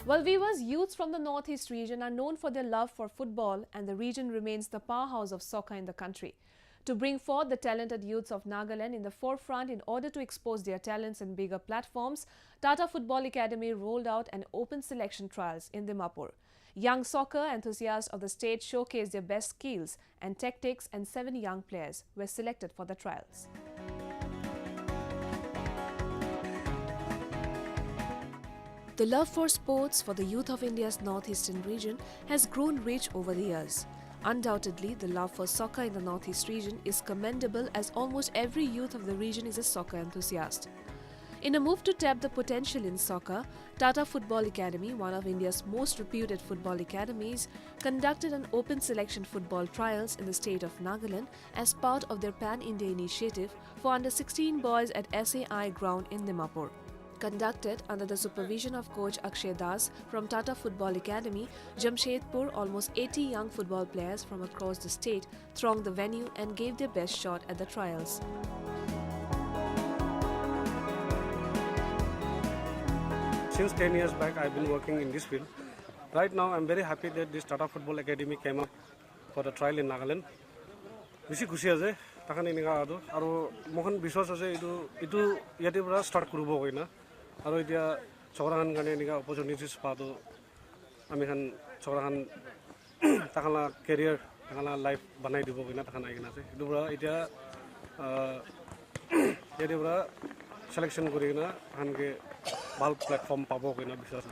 Well, viewers, youths from the Northeast region are known for their love for football, and the region remains the powerhouse of soccer in the country. To bring forth the talented youths of Nagaland in the forefront in order to expose their talents in bigger platforms, Tata Football Academy rolled out an open selection trials in Dimapur. Young soccer enthusiasts of the state showcased their best skills and tactics, and 7 young players were selected for the trials. The love for sports for the youth of India's northeastern region has grown rich over the years. Undoubtedly, the love for soccer in the northeast region is commendable, as almost every youth of the region is a soccer enthusiast. In a move to tap the potential in soccer, Tata Football Academy, one of India's most reputed football academies, conducted an open selection football trials in the state of Nagaland as part of their Pan-India initiative for under-16 boys at SAI ground in Dimapur. Conducted under the supervision of coach Akshay Das from Tata Football Academy, Jamshedpur, almost 80 young football players from across the state thronged the venue and gave their best shot at the trials. Since 10 years back, I've been working in this field. Right now, I'm very happy that this Tata Football Academy came up for the trial in Nagaland. Bisi khushi ase, takan enika ado, aro mohan biswas ase itu yate pura start kurubo koina. Aro itia chorahan gane enika opportunities pado, ami kan chorahan takala career, takala life banai dibo koina takan aigina ase. Itu pura itia yate pura selection kurina, takan ke ball platform pabo koina biswas.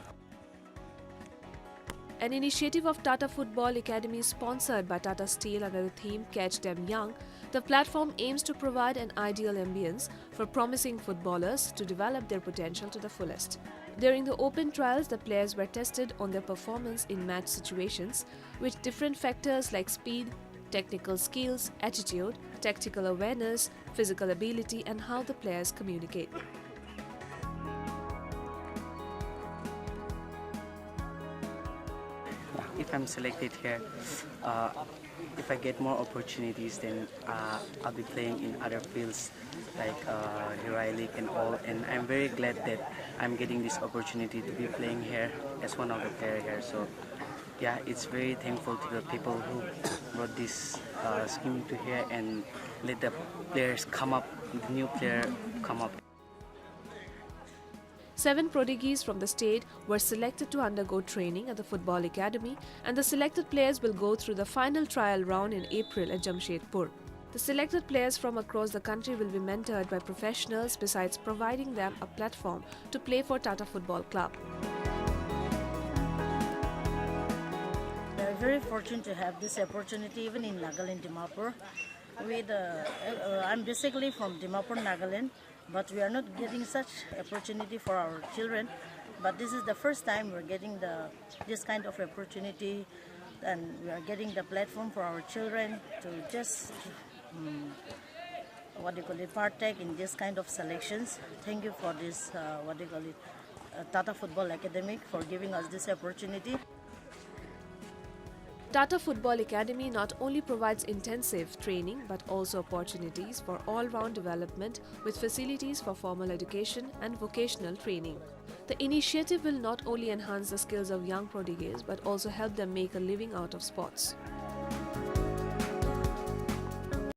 An initiative of Tata Football Academy sponsored by Tata Steel under the theme Catch Them Young, the platform aims to provide an ideal ambience for promising footballers to develop their potential to the fullest. During the open trials, the players were tested on their performance in match situations with different factors like speed, technical skills, attitude, tactical awareness, physical ability, and how the players communicate. If I'm selected here, if I get more opportunities, then I'll be playing in other fields like Hirai League and all. And I'm very glad that I'm getting this opportunity to be playing here as one of the players here. So yeah, it's very thankful to the people who brought this scheme to here and let the players come up, the new player come up. 7 prodigies from the state were selected to undergo training at the Football Academy, and the selected players will go through the final trial round in April at Jamshedpur. The selected players from across the country will be mentored by professionals, besides providing them a platform to play for Tata Football Club. We are very fortunate to have this opportunity even in Nagaland, Dimapur. I'm basically from Dimapur, Nagaland, but we are not getting such opportunity for our children. But this is the first time we're getting this kind of opportunity, and we are getting the platform for our children to just partake in this kind of selections. Thank you for this Tata Football Academy for giving us this opportunity. Tata Football Academy not only provides intensive training but also opportunities for all-round development with facilities for formal education and vocational training. The initiative will not only enhance the skills of young prodigies but also help them make a living out of sports.